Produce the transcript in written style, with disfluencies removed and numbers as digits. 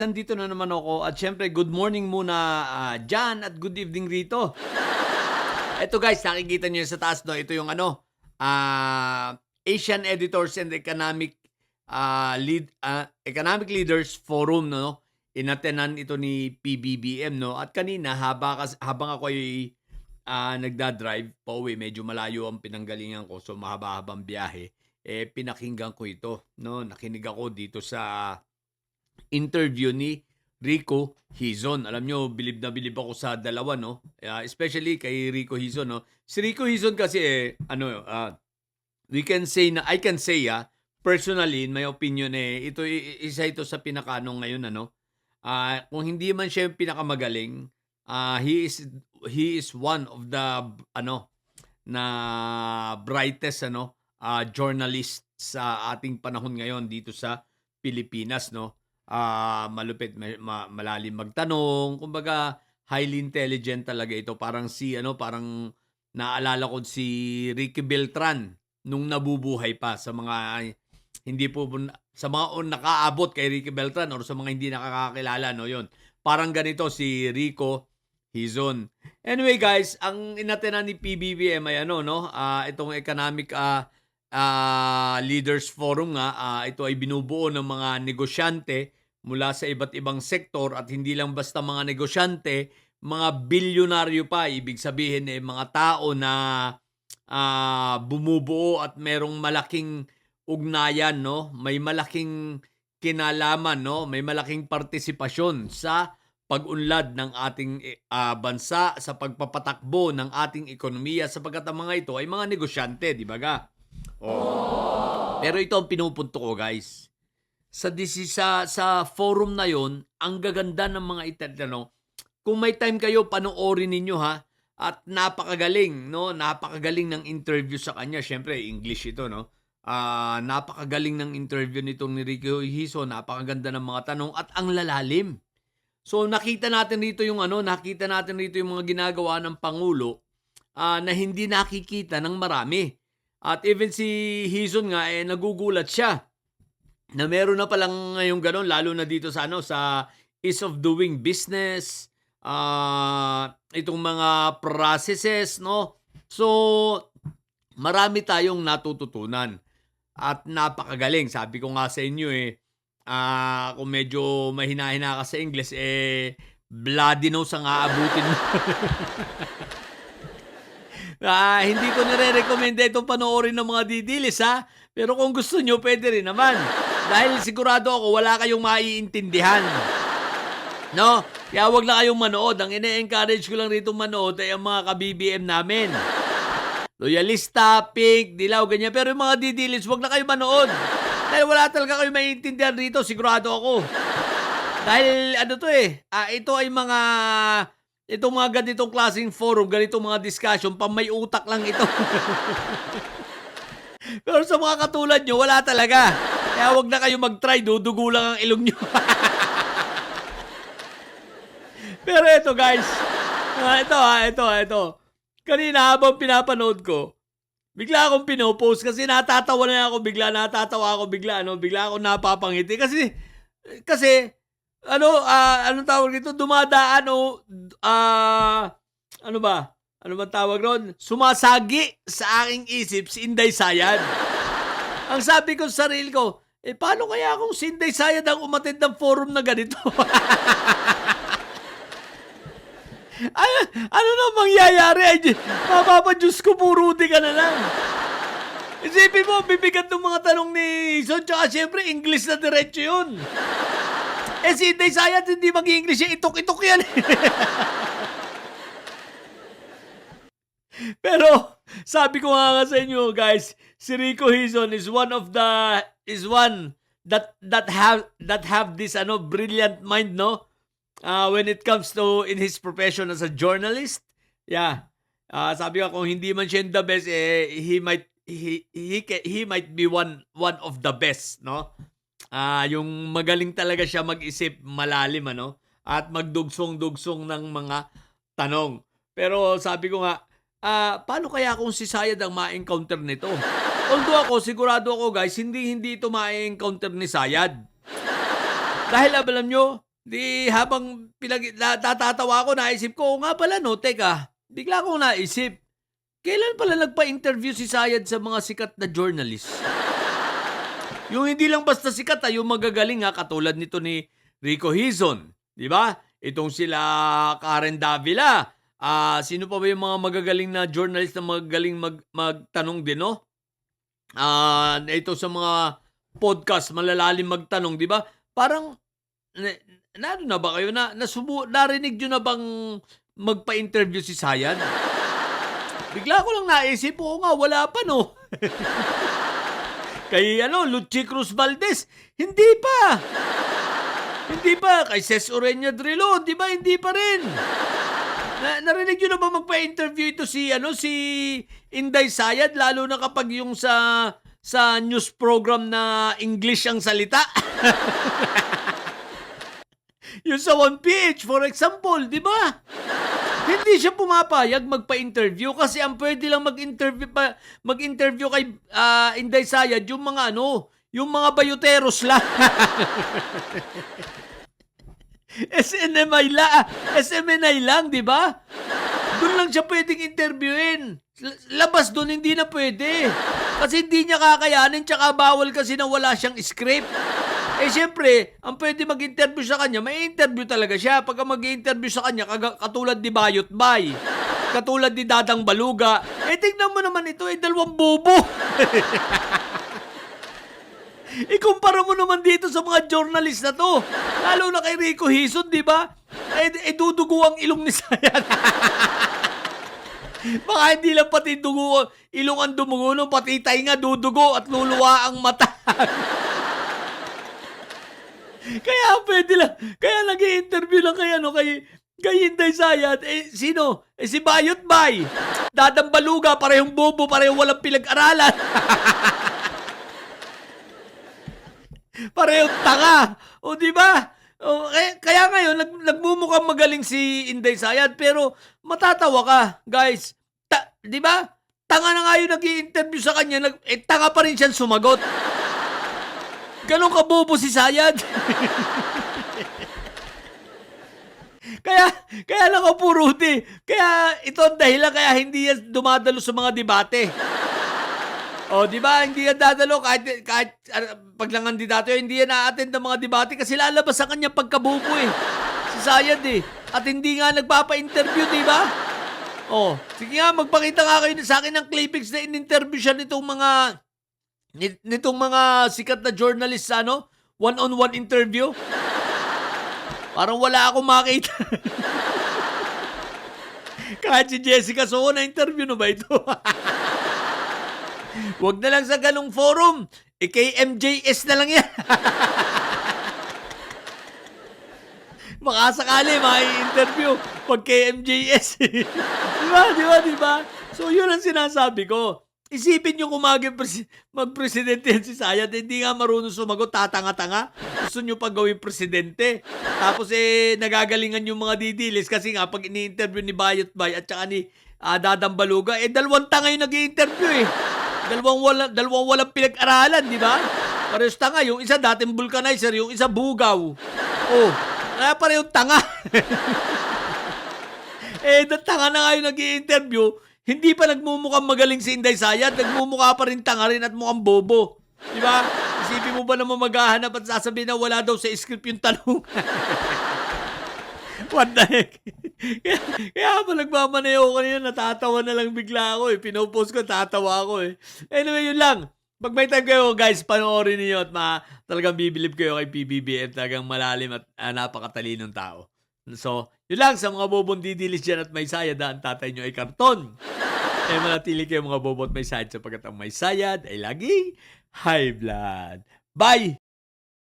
nandito na naman ako at syempre good morning muna Jan at good evening rito. Eto guys, nakikita niyo sa taas 'no, ito yung Asian Editors and Economic Leaders Forum 'no. Inattenan ito ni PBBM 'no. At kanina habang ako ay nagda-drive pauwi, medyo malayo ang pinanggalingan ko, so mahaba-habang biyahe, pinakinggan ko ito 'no. Nakinig ako dito sa interview ni Rico Hizon. Alam nyo, bilib na bilib ako sa dalawa, no? Especially kay Rico Hizon, no? Si Rico Hizon kasi, I can say, personally, in my opinion, isa ito sa pinakanong ngayon, ano? Kung hindi man siya yung pinakamagaling, he is one of the, na brightest, journalist sa ating panahon ngayon dito sa Pilipinas, no? Malupit, malalim magtanong, kumbaga highly intelligent talaga ito. Parang parang naalala ko si Ricky Beltran nung nabubuhay pa, sa mga hindi po sa mga nakaabot kay Ricky Beltran or sa mga hindi nakakakilala, no, yon. Parang ganito si Rico Hizon. Anyway guys, ang inatenan ni PBBM ay itong Economic Leaders Forum nga, ito ay binubuo ng mga negosyante mula sa iba't ibang sektor, at hindi lang basta mga negosyante, mga bilyonaryo pa. Ibig sabihin mga tao na bumubuo at merong malaking ugnayan, no? May malaking kinalaman, no? May malaking partisipasyon sa pag-unlad ng ating bansa, sa pagpapatakbo ng ating ekonomiya, sapagkat ang mga ito ay mga negosyante, di ba ga? Pero ito ang pinupunto ko, guys. Sa forum na yon, ang gaganda ng mga itatanong. Kung may time kayo, panoorin ninyo ha. At napakagaling, no? Napakagaling ng interview sa kanya. Syempre, English ito, no? Napakagaling ng interview nitong ni Rico Hizon. Napakaganda ng mga tanong at ang lalalim. So nakita natin rito yung mga ginagawa ng Pangulo na hindi nakikita ng marami. At even si Hizon nga nagugulat siya na meron na palang ngayong gano'n, lalo na dito sa ease of doing business, itong mga processes, no? So, marami tayong natututunan at napakagaling. Sabi ko nga sa inyo kung medyo mahina-hina ka sa English, bloody nose ang aabutin mo. Hindi ko nire-recommend itong panoorin ng mga didilis, ha? Pero kung gusto nyo, pwede rin naman. Dahil sigurado ako, wala kayong maiintindihan. No? Kaya wag na kayong manood. Ang ine-encourage ko lang rito manood ay ang mga ka-BBM namin. Loyalista, Pink, Dilaw, ganyan. Pero yung mga didilis, wag na kayo manood. Dahil wala talaga kayong maiintindihan rito, sigurado ako. Dahil ito ay itong mga ganitong klaseng forum, ganitong mga discussion, may utak lang ito. Pero sa mga katulad nyo, wala talaga. Kaya wag na kayo mag-try, dudugo lang ang ilong nyo. Pero ito guys, ito. Kanina habang pinapanood ko, bigla akong pinopost kasi natatawa ako, napapangiti. Kasi, anong tawag dito? Dumadaan ano ba tawag ron? Sumasagi sa aking isip si Inday Sayad. Ang sabi ko sa sarili ko, paano kaya kung si Inday Sayad ang umattend ng forum na ganito? ano na mangyayari? Diyos ko, puruti ka na lang. Isipin mo, bibigat ng mga tanong ni Hizon, tsaka syempre, English na diretso yun. Si Inday Sayad, hindi mag-English, itok-itok yan. Pero sabi ko nga sa inyo guys, si Rico Hizon is one that have this brilliant mind, no? When it comes to in his profession as a journalist. Yeah. Sabi ko, kung hindi man siya the best, he might be one of the best, no? Yung magaling talaga siya mag-isip malalim, at magdugsong-dugsong ng mga tanong. Pero sabi ko nga, paano kaya kung si Sayad ang ma-encounter nito? Although sigurado ako guys, hindi ito ma-encounter ni Sayad. Dahil alam nyo, 'Di habang natatawa ako naisip ko, "Oo nga pala 'no, teka." Bigla akong naisip, kailan pala nagpa-interview si Sayad sa mga sikat na journalist? Yung hindi lang basta sikat, yung magagaling katulad nito ni Rico Hizon, 'di ba? Itong sila Karen Davila, sino pa ba yung mga magagaling na journalist na magagaling magtanong din 'no? Ito sa mga podcast malalalim magtanong, 'di ba? Parang ano na ba kayo narinig niyo na bang magpa-interview si Sayad? Bigla ko lang naisip, oo nga wala pa 'no? Kay Luchi Cruz Valdez, hindi pa. Hindi pa. Kay Ces Orenya Drilon, 'di ba hindi pa rin. Narinig niyo na ba magpa-interview ito si Inday Sayad lalo na kapag yung sa news program na English ang salita? Yung sa 1PH for example, 'di ba? Hindi siya pumapayag magpa-interview kasi ang pwede lang mag-interview kay Inday Sayad yung mga yung mga bayuteros lang. SMNI lang, 'di ba? Doon lang siya pwedeng interviewin. Labas doon hindi na pwede. Kasi hindi niya kakayanin tsaka bawal kasi na wala siyang script. Siyempre, ang pwede mag-interview sa kanya, may interview talaga siya. Pagka mag-interview sa kanya, katulad ni Bayot Bay, katulad ni Dadang Baluga, tignan mo naman ito, dalawang bobo. Ikumpara mo naman dito sa mga journalist na to. Lalo na kay Rico Hizon, di ba? Dudugo ang ilong ni Sayad. Baka hindi lang pati ilong ang dumugo, pati tainga dudugo at luluwa ang mata. Kaya pwede lang. Kaya nag-i-interview lang kay Inday Sayad. Sino? Si Bayot Bay. Dadang Baluga, parehong bobo, parehong walang pinag-aralan. Parehong tanga. O, di ba? Kaya ngayon, nagmumukhang magaling si Inday Sayad, pero matatawa ka, guys. Di ba? Tanga na nga yung nag-i-interview sa kanya, tanga pa rin siyang sumagot. Ganon kabobo si Sayad. Kaya nakapuruti. Kaya ito ang dahilan kaya hindi yan dumadalo sa mga debate. O, di ba? Hindi yan dadalo kahit paglangandidato, hindi yan na-attend ng mga debate kasi lalabas sa kanya pagkabobo si Sayad At hindi nga nagpapa-interview, di ba? O, sige nga, magpakita nga kayo sa akin ng clippings na in-interview siya nitong mga sikat na journalist sa one-on-one interview. Parang wala akong makita. Kahit si Jessica Soho na interview na ba ito? Huwag na lang sa ganong forum. Kay MJS na lang yan. Baka sakali mai-interview pag kay MJS. Di ba? So yun ang sinasabi ko. Isipin nyo kung magpresidente yan si Sayad, hindi nga marunong sumagot, tatanga-tanga. Gusto nyo pa gawing presidente. Tapos nagagalingan yung mga didilis kasi nga pag ini-interview ni Bayot Bay at saka ni Dadang Baluga, dalawang tanga yung nag-i-interview Dalawang walang pinag-aralan, di ba? Parehong tanga. Yung isa dating vulcanizer, yung isa bugaw. Kaya parehong tanga. Tanga na nga yung nag-i-interview, hindi pa nagmumukhang magaling si Inday Sayad, nagmumukha pa rin tanga rin at mukhang bobo. Di ba? Isipin mo ba naman maghahanap at sasabihin na wala daw sa script yung tanong? What the heck? Kaya pa nagmamaneho ko kanina, natatawa na lang bigla ako Pinopost ko, tatawa ako Anyway, yun lang. Pag may time kayo, guys, panoorin niyo at talagang bibilib kayo kay PBBM. Talagang malalim at napakatalinong tao. So, yun lang sa mga bobong didilis dyan at may sayad ang tatay nyo ay karton. Manatili kayo mga bobo at may sayad sapagkat ang may sayad ay laging high blood. Bye!